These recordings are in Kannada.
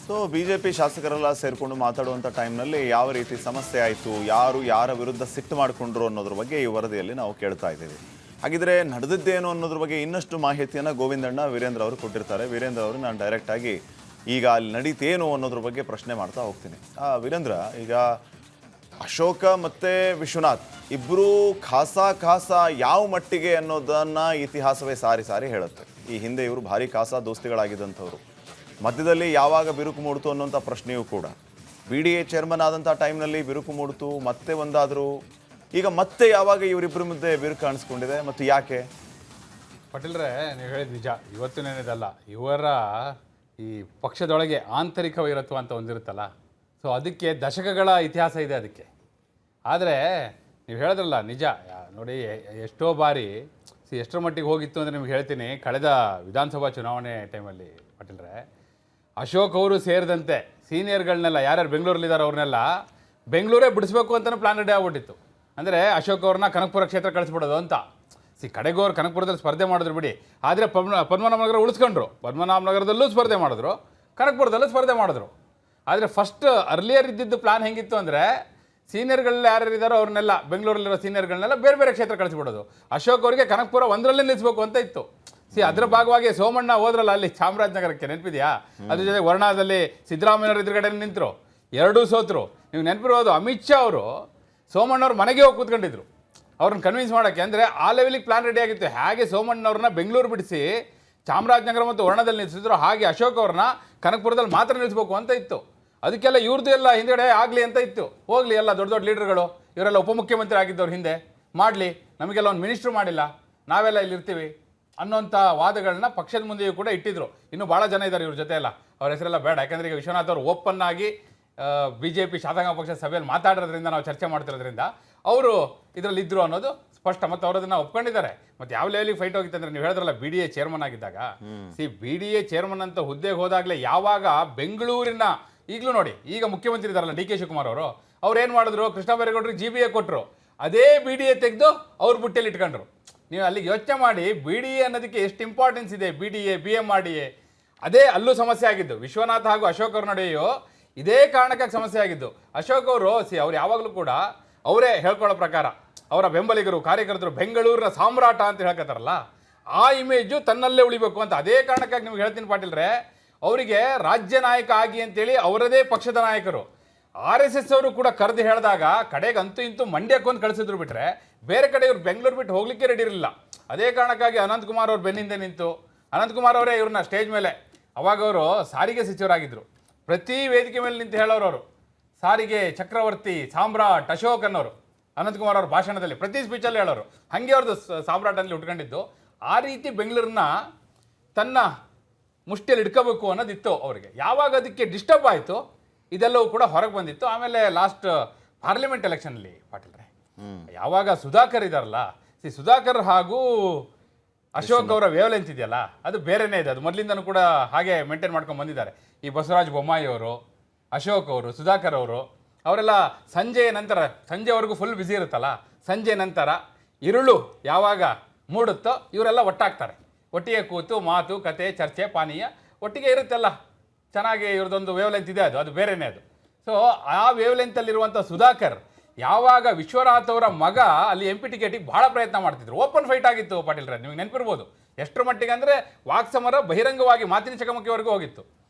ಸೊ ಬಿಜೆಪಿ ಶಾಸಕರೆಲ್ಲ ಸೇರಿಕೊಂಡು ಮಾತಾಡುವಂಥ ಟೈಮ್ನಲ್ಲಿ ಯಾವ ರೀತಿ ಸಮಸ್ಯೆ ಆಯಿತು, ಯಾರು ಯಾರ ವಿರುದ್ಧ ಸಿಟ್ಟು ಮಾಡಿಕೊಂಡ್ರು ಅನ್ನೋದ್ರ ಬಗ್ಗೆ ಈ ವರದಿಯಲ್ಲಿ ನಾವು ಕೇಳ್ತಾ ಇದ್ದೀವಿ. ಹಾಗಿದ್ರೆ ನಡೆದಿದ್ದೇನು ಅನ್ನೋದ್ರ ಬಗ್ಗೆ ಇನ್ನಷ್ಟು ಮಾಹಿತಿಯನ್ನು ಗೋವಿಂದಣ್ಣ ವೀರೇಂದ್ರ ಅವರು ಕೊಟ್ಟಿರ್ತಾರೆ. ವೀರೇಂದ್ರ ಅವರು ನಾನು ಡೈರೆಕ್ಟಾಗಿ ಈಗ ಅಲ್ಲಿ ನಡೀತೇನು ಅನ್ನೋದ್ರ ಬಗ್ಗೆ ಪ್ರಶ್ನೆ ಮಾಡ್ತಾ ಹೋಗ್ತೀನಿ. ವೀರೇಂದ್ರ, ಈಗ ಅಶೋಕ ಮತ್ತು ವಿಶ್ವನಾಥ್ ಇಬ್ಬರೂ ಖಾಸ ಯಾವ ಮಟ್ಟಿಗೆ ಅನ್ನೋದನ್ನು ಇತಿಹಾಸವೇ ಸಾರಿ ಸಾರಿ ಹೇಳುತ್ತೆ. ಈ ಹಿಂದೆ ಇವರು ಭಾರಿ ಖಾಸ ದೋಸ್ತಿಗಳಾಗಿದ್ದಂಥವ್ರು. ಮಧ್ಯದಲ್ಲಿ ಯಾವಾಗ ಬಿರುಕು ಮೂಡಿತು ಅನ್ನೋಂಥ ಪ್ರಶ್ನೆಯೂ ಕೂಡ. BDA ಚೇರ್ಮನ್ ಆದಂಥ ಟೈಮ್ನಲ್ಲಿ ಬಿರುಕು ಮೂಡಿತು, ಮತ್ತೆ ಒಂದಾದರೂ. ಈಗ ಮತ್ತೆ ಯಾವಾಗ ಇವರಿಬ್ಬರ ಮಧ್ಯೆ ಬಿರುಕು ಕಾಣಿಸ್ಕೊಂಡಿದೆ ಮತ್ತು ಯಾಕೆ? ಪಟೇಲ್ರೆ, ನೀವು ಹೇಳಿದ ನಿಜ. ಇವತ್ತಿನೇನಿದಲ್ಲ, ಇವರ ಈ ಪಕ್ಷದೊಳಗೆ ಆಂತರಿಕ ವೈರತ್ವ ಅಂತ ಒಂದಿರುತ್ತಲ್ಲ, ಸೊ ಅದಕ್ಕೆ ದಶಕಗಳ ಇತಿಹಾಸ ಇದೆ ಅದಕ್ಕೆ. ಆದರೆ ನೀವು ಹೇಳಿದ್ರಲ್ಲ ನಿಜ. ನೋಡಿ, ಎಷ್ಟೋ ಬಾರಿ ಎಷ್ಟರ ಮಟ್ಟಿಗೆ ಹೋಗಿತ್ತು ಅಂದರೆ ನಿಮ್ಗೆ ಹೇಳ್ತೀನಿ. ಕಳೆದ ವಿಧಾನಸಭಾ ಚುನಾವಣೆ ಟೈಮಲ್ಲಿ ಪಟೇಲ್ರೆ, ಅಶೋಕ್ ಅವರು ಸೇರಿದಂತೆ ಸೀನಿಯರ್ಗಳನ್ನೆಲ್ಲ ಯಾರ್ಯಾರು ಬೆಂಗಳೂರಲ್ಲಿದ್ದಾರೆ ಅವ್ರನ್ನೆಲ್ಲ ಬೆಂಗಳೂರೇ ಬಿಡಿಸ್ಬೇಕು ಅಂತಲೂ ಪ್ಲಾನ್ ರೆಡಿ ಆಗ್ಬಿಟ್ಟಿತ್ತು. ಅಂದರೆ ಅಶೋಕ್ ಅವ್ರನ್ನ ಕನಕಪುರ ಕ್ಷೇತ್ರ ಕಳಿಸ್ಬಿಡೋದು ಅಂತ. ಕಡೆಗೋರು ಕನಕಪುರದಲ್ಲಿ ಸ್ಪರ್ಧೆ ಮಾಡಿದ್ರು ಬಿಡಿ, ಆದರೆ ಪದ್ಮನಾಭನಗರ ಉಳಿಸ್ಕೊಂಡ್ರು. ಪದ್ಮನಾಭನಗರದಲ್ಲೂ ಸ್ಪರ್ಧೆ ಮಾಡಿದ್ರು, ಕನಕಪುರದಲ್ಲೂ ಸ್ಪರ್ಧೆ ಮಾಡಿದ್ರು. ಆದರೆ ಫಸ್ಟ್ ಅರ್ಲಿಯರ್ ಇದ್ದಿದ್ದು ಪ್ಲಾನ್ ಹೆಂಗಿತ್ತು ಅಂದರೆ, ಸೀನಿಯರ್ಗಳೆಲ್ಲ ಯಾರ್ಯಾರು ಇದ್ದಾರೋ ಅವ್ರನ್ನೆಲ್ಲ ಬೆಂಗಳೂರಲ್ಲಿರೋ ಸೀನಿಯರ್ಗಳನ್ನೆಲ್ಲ ಬೇರೆ ಬೇರೆ ಕ್ಷೇತ್ರ ಕಳಿಸ್ಬಿಡೋದು. ಅಶೋಕ್ ಅವರಿಗೆ ಕನಕಪುರ ಒಂದರಲ್ಲೇ ನಿಲ್ಲಿಸಬೇಕು ಅಂತ ಇತ್ತು. ಅದರ ಭಾಗವಾಗಿ ಸೋಮಣ್ಣ ಹೋದ್ರಲ್ಲ ಅಲ್ಲಿ ಚಾಮರಾಜನಗರಕ್ಕೆ, ನೆನಪಿದೆಯಾ? ಅದ್ರ ಜೊತೆ ವರ್ಣಾದಲ್ಲಿ ಸಿದ್ದರಾಮಯ್ಯವ್ರ ಎದುರುಗಡೆ ನಿಂತರು, ಎರಡೂ ಸೋತರು. ನೀವು ನೆನಪಿರ್ಬೋದು, ಅಮಿತ್ ಶಾ ಅವರು ಸೋಮಣ್ಣವ್ರ ಮನೆಗೆ ಹೋಗಿ ಕೂತ್ಕೊಂಡಿದ್ರು ಅವ್ರನ್ನ ಕನ್ವಿನ್ಸ್ ಮಾಡೋಕ್ಕೆ. ಅಂದರೆ ಆ ಲೆವೆಲಿಗೆ ಪ್ಲಾನ್ ರೆಡಿ ಆಗಿತ್ತು. ಹೇಗೆ ಸೋಮಣ್ಣವ್ರನ್ನ ಬೆಂಗಳೂರು ಬಿಡಿಸಿ ಚಾಮರಾಜನಗರ ಮತ್ತು ವರ್ಣದಲ್ಲಿ ನಿಲ್ಲಿಸಿದ್ರು, ಹಾಗೆ ಅಶೋಕ್ ಅವ್ರನ್ನ ಕನಕಪುರದಲ್ಲಿ ಮಾತ್ರ ನಿಲ್ಲಿಸ್ಬೇಕು ಅಂತ ಇತ್ತು. ಅದಕ್ಕೆಲ್ಲ ಇವ್ರದ್ದು ಎಲ್ಲ ಹಿಂದೆಗಡೆ ಆಗಲಿ ಅಂತ ಇತ್ತು. ಹೋಗಲಿ, ಎಲ್ಲ ದೊಡ್ಡ ದೊಡ್ಡ ಲೀಡರ್ಗಳು ಇವರೆಲ್ಲ ಉಪಮುಖ್ಯಮಂತ್ರಿ ಆಗಿದ್ದವ್ರು ಹಿಂದೆ ಮಾಡಲಿ, ನಮಗೆಲ್ಲ ಒಂದು ಮಿನಿಸ್ಟ್ರು ಮಾಡಿಲ್ಲ, ನಾವೆಲ್ಲ ಇಲ್ಲಿರ್ತೀವಿ ಅನ್ನೋಂಥ ವಾದಗಳನ್ನ ಪಕ್ಷದ ಮುಂದೆಯೂ ಕೂಡ ಇಟ್ಟಿದ್ರು. ಇನ್ನೂ ಭಾಳ ಜನ ಇದ್ದಾರೆ ಇವ್ರ ಜೊತೆ ಎಲ್ಲ, ಅವ್ರ ಹೆಸರೆಲ್ಲ ಬೇಡ. ಯಾಕಂದರೆ ಈಗ ವಿಶ್ವನಾಥ್ ಅವರು ಓಪನ್ ಆಗಿ BJP ಶಾಸಕಾಂಗ ಪಕ್ಷದ ಸಭೆಯಲ್ಲಿ ಮಾತಾಡೋದ್ರಿಂದ, ನಾವು ಚರ್ಚೆ ಮಾಡ್ತಿರೋದ್ರಿಂದ ಅವರು ಇದರಲ್ಲಿ ಇದ್ರು ಅನ್ನೋದು ಸ್ಪಷ್ಟ. ಮತ್ತು ಅವರು ಅದನ್ನು ಒಪ್ಕೊಂಡಿದ್ದಾರೆ. ಮತ್ತು ಯಾವ ಲೆವೆಲಿಗೆ ಫೈಟ್ ಹೋಗಿತ್ತು ಅಂದರೆ, ನೀವು ಹೇಳಿದ್ರಲ್ಲ BDA ಚೇರ್ಮನ್ ಆಗಿದ್ದಾಗ, BDA ಚೇರ್ಮನ್ ಅಂತ ಹುದ್ದೆಗೆ ಹೋದಾಗಲೇ ಯಾವಾಗ ಬೆಂಗಳೂರಿನ, ಈಗಲೂ ನೋಡಿ, ಈಗ ಮುಖ್ಯಮಂತ್ರಿ ಇದ್ದಾರಲ್ಲ DK ಶಿವಕುಮಾರ್ ಅವರು, ಏನು ಮಾಡಿದ್ರು, ಕೃಷ್ಣ ಬೈರೇಗೌಡರಿಗೆ GBA ಕೊಟ್ಟರು, ಅದೇ BDA ತೆಗೆದು ಅವ್ರ ಬುಟ್ಟಿಯಲ್ಲಿ ಇಟ್ಕೊಂಡ್ರು. ನೀವು ಅಲ್ಲಿಗೆ ಯೋಚನೆ ಮಾಡಿ, BDA ಅನ್ನೋದಕ್ಕೆ ಎಷ್ಟು ಇಂಪಾರ್ಟೆನ್ಸ್ ಇದೆ. BDA BMRDA ಅದೇ ಅಲ್ಲೂ ಸಮಸ್ಯೆ ಆಗಿದ್ದು. ವಿಶ್ವನಾಥ್ ಹಾಗೂ ಅಶೋಕ್ ಅವ್ರ ನಡೆಯೋ ಇದೇ ಕಾರಣಕ್ಕಾಗಿ ಸಮಸ್ಯೆ ಆಗಿದ್ದು. ಅಶೋಕ್ ಅವರು ಅವ್ರು ಯಾವಾಗಲೂ ಕೂಡ ಅವರೇ ಹೇಳ್ಕೊಳ್ಳೋ ಪ್ರಕಾರ ಅವರ ಬೆಂಬಲಿಗರು, ಕಾರ್ಯಕರ್ತರು ಬೆಂಗಳೂರಿನ ಸಾಮ್ರಾಟ ಅಂತ ಹೇಳ್ಕೊತಾರಲ್ಲ, ಆ ಇಮೇಜು ತನ್ನಲ್ಲೇ ಉಳಿಬೇಕು ಅಂತ. ಅದೇ ಕಾರಣಕ್ಕಾಗಿ ನಿಮ್ಗೆ ಹೇಳ್ತೀನಿ ಪಾಟೀಲ್ರೆ, ಅವರಿಗೆ ರಾಜ್ಯ ನಾಯಕ ಆಗಿ ಅಂತೇಳಿ ಅವರದೇ ಪಕ್ಷದ ನಾಯಕರು RSS ಅವರು ಕೂಡ ಕರೆದು ಹೇಳಿದಾಗ ಕಡೆಗೆ ಅಂತೂ ಇಂತೂ ಮಂಡ್ಯಕ್ಕೊಂದು ಕಳಿಸಿದ್ರು ಬಿಟ್ರೆ ಬೇರೆ ಕಡೆ ಇವ್ರು ಬೆಂಗಳೂರು ಬಿಟ್ಟು ಹೋಗ್ಲಿಕ್ಕೆ ರೆಡಿ ಇರಲಿಲ್ಲ. ಅದೇ ಕಾರಣಕ್ಕಾಗಿ ಅನಂತಕುಮಾರ್ ಅವ್ರು ಬೆನ್ನಿಂದ ನಿಂತು, ಅನಂತಕುಮಾರ್ ಅವರೇ ಇವ್ರನ್ನ ಸ್ಟೇಜ್ ಮೇಲೆ, ಅವಾಗ ಅವರು ಸಾರಿಗೆ ಸಚಿವರಾಗಿದ್ದರು, ಪ್ರತಿ ವೇದಿಕೆ ಮೇಲೆ ನಿಂತು ಹೇಳೋರು ಅವರು, ಸಾರಿಗೆ ಚಕ್ರವರ್ತಿ ಸಾಮ್ರಾಟ್ ಅಶೋಕ್ ಅನ್ನೋರು. ಅನಂತಕುಮಾರ್ ಅವ್ರ ಭಾಷಣದಲ್ಲಿ ಪ್ರತಿ ಸ್ಪೀಚಲ್ಲಿ ಹೇಳೋರು. ಹಾಗೆ ಅವ್ರದ್ದು ಸಾಮ್ರಾಟಲ್ಲಿ ಉಟ್ಕೊಂಡಿದ್ದು. ಆ ರೀತಿ ಬೆಂಗಳೂರನ್ನ ತನ್ನ ಮುಷ್ಟಿಯಲ್ಲಿ ಇಟ್ಕೋಬೇಕು ಅನ್ನೋದಿತ್ತು ಅವರಿಗೆ. ಯಾವಾಗ ಅದಕ್ಕೆ ಡಿಸ್ಟರ್ಬ್ ಆಯಿತು, ಇದೆಲ್ಲವೂ ಕೂಡ ಹೊರಗೆ ಬಂದಿತ್ತು. ಆಮೇಲೆ ಲಾಸ್ಟ್ ಪಾರ್ಲಿಮೆಂಟ್ ಎಲೆಕ್ಷನಲ್ಲಿ ಪಾಟೀಲ್ರೆ, ಯಾವಾಗ ಸುಧಾಕರ್ ಇದಾರಲ್ಲ, ಸುಧಾಕರ್ ಹಾಗೂ ಅಶೋಕ್ ಅವರ ವೇವ್ಲೆಂತ್ ಇದೆಯಲ್ಲ, ಅದು ಬೇರೆನೇ ಇದೆ. ಅದು ಮೊದಲಿಂದನೂ ಕೂಡ ಹಾಗೆ ಮೇಂಟೈನ್ ಮಾಡ್ಕೊಂಡು ಬಂದಿದ್ದಾರೆ. ಈ ಬಸವರಾಜ ಬೊಮ್ಮಾಯಿ ಅವರು, ಅಶೋಕ್ ಅವರು, ಸುಧಾಕರ್ ಅವರು, ಅವರೆಲ್ಲ ಸಂಜೆಯ ನಂತರ, ಸಂಜೆವರೆಗೂ ಫುಲ್ ಬ್ಯುಸಿ ಇರುತ್ತಲ್ಲ, ಸಂಜೆ ನಂತರ ಇರುಳು ಯಾವಾಗ ಮೂಡುತ್ತೋ ಇವರೆಲ್ಲ ಒಟ್ಟಾಗ್ತಾರೆ. ಒಟ್ಟಿಗೆ ಕೂತು ಮಾತು ಕತೆ ಚರ್ಚೆ ಪಾನೀಯ ಒಟ್ಟಿಗೆ ಇರುತ್ತೆಲ್ಲ. ಚೆನ್ನಾಗಿ ಇವ್ರದ್ದೊಂದು ವೇವ್ಲೆಂತ್ ಇದೆ, ಅದು ಬೇರೆನೇ ಅದು. ಸೊ ಆ ವೇವ್ಲೆಂತಲ್ಲಿರುವಂಥ ಸುಧಾಕರ್ ಯಾವಾಗ ವಿಶ್ವನಾಥ್ ಅವರ ಮಗ ಅಲ್ಲಿ MP ಟಿಕೆಟಿಗೆ ಭಾಳ ಪ್ರಯತ್ನ ಮಾಡ್ತಿದ್ರು, ಓಪನ್ ಫೈಟ್ ಆಗಿತ್ತು ಪಾಟೀಲ್ರೆ, ನಿಮಗೆ ನೆನಪಿರ್ಬೋದು. ಎಷ್ಟರ ಮಟ್ಟಿಗೆ ಅಂದರೆ ವಾಕ್ಸಮರ ಬಹಿರಂಗವಾಗಿ ಮಾತಿನ ಚಕಮಕಿವರೆಗೂ ಹೋಗಿತ್ತು.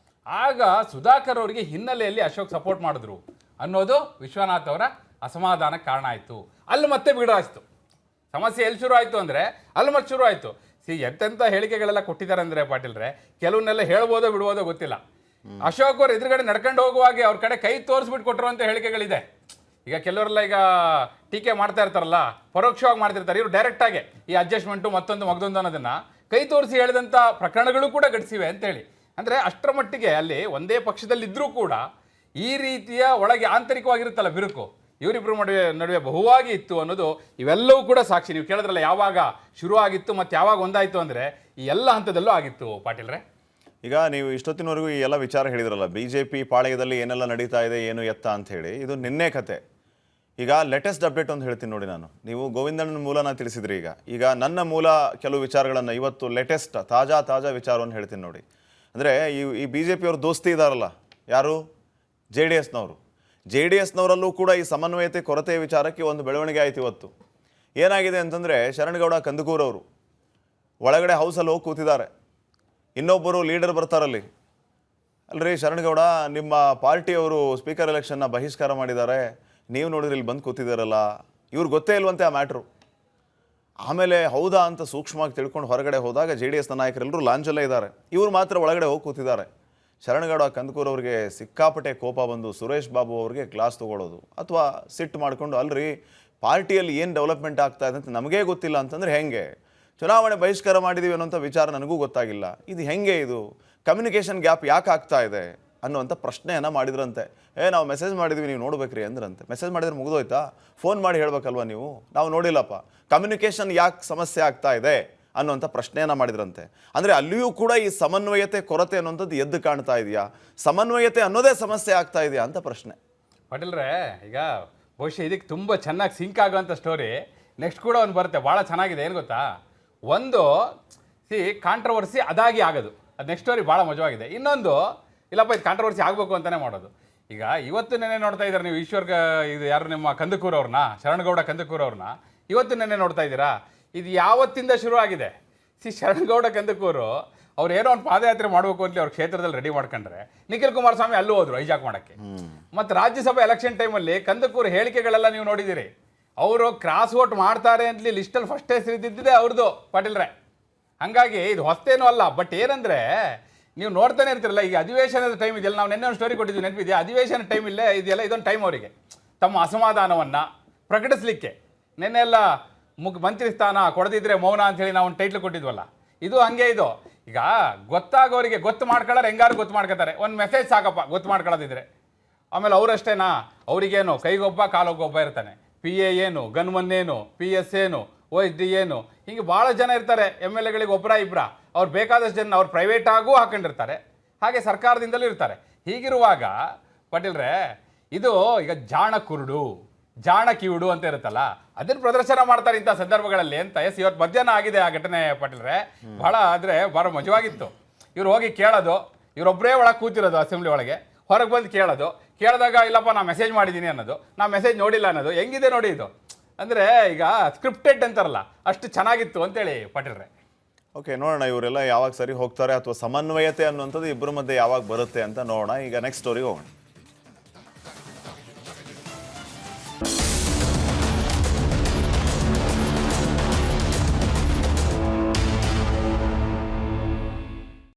ಆಗ ಸುಧಾಕರ್ ಅವರಿಗೆ ಹಿನ್ನೆಲೆಯಲ್ಲಿ ಅಶೋಕ್ ಸಪೋರ್ಟ್ ಮಾಡಿದ್ರು ಅನ್ನೋದು ವಿಶ್ವನಾಥ್ ಅವರ ಅಸಮಾಧಾನಕ್ಕೆ ಕಾರಣ ಆಯಿತು. ಅಲ್ಲಿ ಮತ್ತೆ ಬಿಡಾಯಿತು ಸಮಸ್ಯೆ. ಎಲ್ಲಿ ಶುರು ಆಯಿತು ಅಂದರೆ ಅಲ್ಲಿ ಮತ್ತೆ ಶುರು ಆಯಿತು. ಎಂತೆಂಥ ಹೇಳಿಕೆಗಳೆಲ್ಲ ಕೊಟ್ಟಿದ್ದಾರೆ ಅಂದರೆ ಪಾಟೀಲ್ರೆ, ಕೆಲವನ್ನೆಲ್ಲ ಹೇಳ್ಬೋದೋ ಬಿಡ್ಬೋದೋ ಗೊತ್ತಿಲ್ಲ. ಅಶೋಕ್ ಅವ್ರು ಎದುರುಗಡೆ ನಡ್ಕೊಂಡು ಹೋಗುವಾಗೆ ಅವ್ರ ಕಡೆ ಕೈ ತೋರಿಸ್ಬಿಟ್ಟು ಕೊಟ್ಟಿರುವಂಥ ಹೇಳಿಕೆಗಳಿದೆ. ಈಗ ಕೆಲವರೆಲ್ಲ ಈಗ ಟೀಕೆ ಮಾಡ್ತಾ ಇರ್ತಾರಲ್ಲ, ಪರೋಕ್ಷವಾಗಿ ಮಾಡ್ತಿರ್ತಾರೆ. ಇವರು ಡೈರೆಕ್ಟಾಗಿ ಈ ಅಡ್ಜಸ್ಟ್ಮೆಂಟು ಮತ್ತೊಂದು ಮಗದೊಂದು ಅನ್ನೋದನ್ನು ಕೈ ತೋರಿಸಿ ಹೇಳಿದಂಥ ಪ್ರಕರಣಗಳು ಕೂಡ ಘಟಿಸಿವೆ ಅಂತೇಳಿ. ಅಂದರೆ ಅಷ್ಟರ ಮಟ್ಟಿಗೆ ಅಲ್ಲಿ ಒಂದೇ ಪಕ್ಷದಲ್ಲಿದ್ದರೂ ಕೂಡ ಈ ರೀತಿಯ ಒಳಗೆ ಆಂತರಿಕವಾಗಿರುತ್ತಲ್ಲ ಬಿರುಕು, ಇವರಿಬ್ಬರು ನಡುವೆ ಬಹುವಾಗಿ ಇತ್ತು ಅನ್ನೋದು ಇವೆಲ್ಲವೂ ಕೂಡ ಸಾಕ್ಷಿ. ನೀವು ಕೇಳಿದ್ರಲ್ಲ ಯಾವಾಗ ಶುರು ಆಗಿತ್ತು ಮತ್ತು ಯಾವಾಗ ಒಂದಾಯಿತು ಅಂದರೆ ಈ ಎಲ್ಲ ಹಂತದಲ್ಲೂ ಆಗಿತ್ತು ಪಾಟೀಲ್ರೆ. ಈಗ ನೀವು ಇಷ್ಟೊತ್ತಿನವರೆಗೂ ಈ ಎಲ್ಲ ವಿಚಾರ ಹೇಳಿದ್ರಲ್ಲ, BJP ಪಾಳೆಯದಲ್ಲಿ ಏನೆಲ್ಲ ನಡೀತಾ ಇದೆ, ಏನು ಎತ್ತ ಅಂತ ಹೇಳಿ, ಇದು ನಿನ್ನೆ ಕತೆ. ಈಗ ಲೇಟೆಸ್ಟ್ ಅಪ್ಡೇಟ್ ಒಂದು ಹೇಳ್ತೀನಿ ನೋಡಿ. ನೀವು ಗೋವಿಂದಣ್ಣನ ಮೂಲನ ತಿಳಿಸಿದ್ರಿ. ಈಗ ನನ್ನ ಮೂಲ ಕೆಲವು ವಿಚಾರಗಳನ್ನು ಇವತ್ತು ಲೇಟೆಸ್ಟ್ ತಾಜಾ ವಿಚಾರವನ್ನು ಹೇಳ್ತೀನಿ ನೋಡಿ. ಅಂದರೆ ಈ BJP ಅವ್ರ ದೋಸ್ತಿ ಇದಾರಲ್ಲ, ಯಾರು? JDSನವರು. JDSನವರಲ್ಲೂ ಕೂಡ ಈ ಸಮನ್ವಯತೆ ಕೊರತೆಯ ವಿಚಾರಕ್ಕೆ ಒಂದು ಬೆಳವಣಿಗೆ ಆಯ್ತು ಇವತ್ತು. ಏನಾಗಿದೆ ಅಂತಂದರೆ, ಶರಣಗೌಡ ಕಂದಕೂರವರು ಒಳಗಡೆ ಹೌಸಲ್ಲಿ ಹೋಗಿ ಕೂತಿದ್ದಾರೆ. ಇನ್ನೊಬ್ಬರು ಲೀಡರ್ ಬರ್ತಾರಲ್ಲಿ, ಅಲ್ರಿ ಶರಣಗೌಡ, ನಿಮ್ಮ ಪಾರ್ಟಿಯವರು ಸ್ಪೀಕರ್ ಎಲೆಕ್ಷನ್ನ ಬಹಿಷ್ಕಾರ ಮಾಡಿದ್ದಾರೆ, ನೀವು ನೋಡಿದ್ರೆ ಇಲ್ಲಿ ಬಂದು ಕೂತಿದ್ದಾರಲ್ಲ, ಇವ್ರಿಗೆ ಗೊತ್ತೇ ಇಲ್ವಂತೆ ಆ ಮ್ಯಾಟ್ರು. ಆಮೇಲೆ ಹೌದಾ ಅಂತ ಸೂಕ್ಷ್ಮವಾಗಿ ತಿಳ್ಕೊಂಡು ಹೊರಗಡೆ ಹೋದಾಗ JDSನ ನಾಯಕರೆಲ್ಲರೂ ಲಾಂಚಲ್ಲೇ ಇದ್ದಾರೆ, ಇವರು ಮಾತ್ರ ಒಳಗಡೆ ಹೋಗಿ ಕೂತಿದ್ದಾರೆ. ಶರಣಗೌಡ ಕಂದಕೂರವ್ರಿಗೆ ಸಿಕ್ಕಾಪಟ್ಟೆ ಕೋಪ ಬಂದು ಸುರೇಶ್ ಬಾಬು ಅವ್ರಿಗೆ ಕ್ಲಾಸ್ ತೊಗೊಳ್ಳೋದು, ಅಥವಾ ಸಿಟ್ಟು ಮಾಡಿಕೊಂಡು, ಅಲ್ರಿ ಪಾರ್ಟಿಯಲ್ಲಿ ಏನು ಡೆವಲಪ್ಮೆಂಟ್ ಆಗ್ತಾ ಇದೆ ಅಂತ ನಮಗೇ ಗೊತ್ತಿಲ್ಲ ಅಂತಂದರೆ ಹೆಂಗೆ? ಚುನಾವಣೆ ಬಹಿಷ್ಕಾರ ಮಾಡಿದ್ದೀವಿ ಅನ್ನೋಂಥ ವಿಚಾರ ನನಗೂ ಗೊತ್ತಾಗಿಲ್ಲ, ಇದು ಹೆಂಗೆ? ಇದು ಕಮ್ಯುನಿಕೇಷನ್ ಗ್ಯಾಪ್ ಯಾಕೆ ಆಗ್ತಾ ಇದೆ ಅನ್ನುವಂಥ ಪ್ರಶ್ನೆಯನ್ನು ಮಾಡಿದ್ರಂತೆ. ನಾವು ಮೆಸೇಜ್ ಮಾಡಿದ್ವಿ, ನೀವು ನೋಡ್ಬೇಕ್ರಿ ಅಂದ್ರಂತೆ. ಮೆಸೇಜ್ ಮಾಡಿದ್ರೆ ಮುಗಿದೋಯ್ತಾ? ಫೋನ್ ಮಾಡಿ ಹೇಳ್ಬೇಕಲ್ವ ನೀವು, ನಾವು ನೋಡಿಲ್ಲಪ್ಪ. ಕಮ್ಯುನಿಕೇಷನ್ ಯಾಕೆ ಸಮಸ್ಯೆ ಆಗ್ತಾ ಇದೆ ಅನ್ನುವಂಥ ಪ್ರಶ್ನೆಯನ್ನು ಮಾಡಿದ್ರಂತೆ. ಅಂದರೆ ಅಲ್ಲಿಯೂ ಕೂಡ ಈ ಸಮನ್ವಯತೆ ಕೊರತೆ ಅನ್ನುವಂಥದ್ದು ಎದ್ದು ಕಾಣ್ತಾ ಇದೆಯಾ? ಸಮನ್ವಯತೆ ಅನ್ನೋದೇ ಸಮಸ್ಯೆ ಆಗ್ತಾ ಇದೆಯಾ ಅಂತ ಪ್ರಶ್ನೆ. ಪಾಟೀಲ್ರೆ, ಈಗ ಬಹುಶಃ ಇದಕ್ಕೆ ತುಂಬ ಚೆನ್ನಾಗಿ ಸಿಂಕ್ ಆಗುವಂಥ ಸ್ಟೋರಿ ನೆಕ್ಸ್ಟ್ ಕೂಡ ಒಂದು ಬರುತ್ತೆ, ಭಾಳ ಚೆನ್ನಾಗಿದೆ. ಏನು ಗೊತ್ತಾ, ಒಂದು ಕಾಂಟ್ರವರ್ಸಿ ಅದಾಗಿ ಆಗೋದು, ಅದು ನೆಕ್ಸ್ಟ್ ಸ್ಟೋರಿ ಭಾಳ ಮಜವಾಗಿದೆ. ಇನ್ನೊಂದು, ಇಲ್ಲಪ್ಪ ಇದು ಕಾಂಟ್ರವರ್ಸಿ ಆಗಬೇಕು ಅಂತಲೇ ಮಾಡೋದು. ಈಗ ಇವತ್ತು ನೆನೆ ನೋಡ್ತಾ ಇದ್ದಾರೆ ನೀವು ಇದು ಯಾರು ನಿಮ್ಮ ಕಂದಕೂರವ್ರನ್ನ, ಶರಣಗೌಡ ಕಂದಕೂರವ್ರನ್ನ ಇವತ್ತು ನೆನೆ ನೋಡ್ತಾ ಇದ್ದೀರಾ. ಇದು ಯಾವತ್ತಿಂದ ಶುರು ಆಗಿದೆ? ಶರಣಗೌಡ ಕಂದಕೂರು ಅವ್ರು ಏನೋ ಒಂದು ಪಾದಯಾತ್ರೆ ಮಾಡಬೇಕು ಅಂತ ಅವ್ರ ಕ್ಷೇತ್ರದಲ್ಲಿ ರೆಡಿ ಮಾಡ್ಕೊಂಡ್ರೆ, ನಿಖಿಲ್ ಕುಮಾರಸ್ವಾಮಿ ಅಲ್ಲೂ ಹೋದ್ರು ಹೈಜಾಕ್ ಮಾಡೋಕ್ಕೆ. ಮತ್ತು ರಾಜ್ಯಸಭೆ ಎಲೆಕ್ಷನ್ ಟೈಮಲ್ಲಿ ಕಂದಕೂರು ಹೇಳಿಕೆಗಳೆಲ್ಲ ನೀವು ನೋಡಿದ್ದೀರಿ. ಅವರು ಕ್ರಾಸ್ ವೋಟ್ ಮಾಡ್ತಾರೆ ಅಂತಲಿ ಲಿಸ್ಟಲ್ಲಿ ಫಸ್ಟ್ ಹೆಸರು ಇದ್ದಿದ್ದೇ ಅವ್ರದ್ದು ಪಾಟೀಲ್ರೆ. ಹಾಗಾಗಿ ಇದು ಹೊಸ್ತೇನೂ ಅಲ್ಲ. ಬಟ್ ಏನಂದರೆ, ನೀವು ನೋಡ್ತಾನೆ ಇರ್ತಿರಲ್ಲ, ಈಗ ಅಧಿವೇಶನದ ಟೈಮ್ ಇದೆಯಲ್ಲ, ನಾವು ನೆನ್ನೆ ಒಂದು ಸ್ಟೋರಿ ಕೊಟ್ಟಿದ್ವಿ, ನೆನಪಿದೆಯಾ? ಅಧಿವೇಶನ ಟೈಮ್ ಇಲ್ಲೇ ಇದೆಯಲ್ಲ, ಇದೊಂದು ಟೈಮ್ ಅವರಿಗೆ ತಮ್ಮ ಅಸಮಾಧಾನವನ್ನು ಪ್ರಕಟಿಸಲಿಕ್ಕೆ. ನೆನ್ನೆಲ್ಲ ಮಂತ್ರಿ ಸ್ಥಾನ ಕೊಡದಿದ್ರೆ ಮೌನ ಅಂಥೇಳಿ ನಾವು ಒಂದು ಟೈಟ್ಲ್ ಕೊಟ್ಟಿದ್ವಲ್ಲ, ಇದು ಹಂಗೆ. ಇದು ಈಗ ಗೊತ್ತಾಗೋರಿಗೆ ಗೊತ್ತು ಮಾಡ್ಕೊಳ್ಳೋರು ಹೆಂಗಾರು ಗೊತ್ತು ಮಾಡ್ಕೊತಾರೆ, ಒಂದು ಮೆಸೇಜ್ ಸಾಕಪ್ಪ ಗೊತ್ತು ಮಾಡ್ಕೊಳ್ಳೋದಿದ್ರೆ. ಆಮೇಲೆ ಅವರಷ್ಟೇನಾ, ಅವರಿಗೇನು ಕೈಗೊಬ್ಬ ಕಾಲೊಬ್ಬ ಇರ್ತಾನೆ, PA ಏನು, ಗನ್ಮನ್ ಏನು, PS ಏನು, OSD ಏನು, ಹೀಗೆ ಭಾಳ ಜನ ಇರ್ತಾರೆ. MLAಗಳಿಗೆ ಒಬ್ಬರ ಇಬ್ಬರ, ಅವ್ರು ಬೇಕಾದಷ್ಟು ಜನ ಅವ್ರು ಪ್ರೈವೇಟಾಗೂ ಹಾಕೊಂಡಿರ್ತಾರೆ, ಹಾಗೆ ಸರ್ಕಾರದಿಂದಲೂ ಇರ್ತಾರೆ. ಹೀಗಿರುವಾಗ ಪಾಟೀಲ್ರೆ, ಇದು ಈಗ ಜಾಣ ಕುರುಡು ಜಾಣ ಕಿವುಡು ಅಂತ ಇರುತ್ತಲ್ಲ, ಅದನ್ನು ಪ್ರದರ್ಶನ ಮಾಡ್ತಾರೆ ಇಂಥ ಸಂದರ್ಭಗಳಲ್ಲಿ ಅಂತ. ಇವತ್ತು ಮಧ್ಯಾಹ್ನ ಆಗಿದೆ ಆ ಘಟನೆ ಪಾಟೀಲ್ರೆ, ಭಾಳ ಆದರೆ ಭಾಳ ಮಜವಾಗಿತ್ತು. ಇವ್ರು ಹೋಗಿ ಕೇಳೋದು, ಇವರೊಬ್ಬರೇ ಒಳಗೆ ಕೂತಿರೋದು ಅಸೆಂಬ್ಲಿ ಒಳಗೆ, ಹೊರಗೆ ಬಂದು ಕೇಳಿದಾಗ ಇಲ್ಲಪ್ಪ ನಾ ಮೆಸೇಜ್ ಮಾಡಿದ್ದೀನಿ ಅನ್ನೋದು, ನಾ ಮೆಸೇಜ್ ನೋಡಿಲ್ಲ ಅನ್ನೋದು, ಹೆಂಗಿದೆ ನೋಡಿ ಇದು. ಅಂದರೆ ಈಗ ಸ್ಕ್ರಿಪ್ಟೆಡ್ ಅಂತಾರಲ್ಲ, ಅಷ್ಟು ಚೆನ್ನಾಗಿತ್ತು ಅಂತೇಳಿ ಪಾಟೀಲ್ರೆ. ಓಕೆ, ನೋಡೋಣ ಇವರೆಲ್ಲ ಯಾವಾಗ ಸರಿ ಹೋಗ್ತಾರೆ, ಅಥವಾ ಸಮನ್ವಯತೆ ಅನ್ನುವಂಥದ್ದು ಇಬ್ಬರ ಮಧ್ಯೆ ಯಾವಾಗ ಬರುತ್ತೆ ಅಂತ ನೋಡೋಣ. ಈಗ ನೆಕ್ಸ್ಟ್ ಸ್ಟೋರಿಗೆ ಹೋಗೋಣ.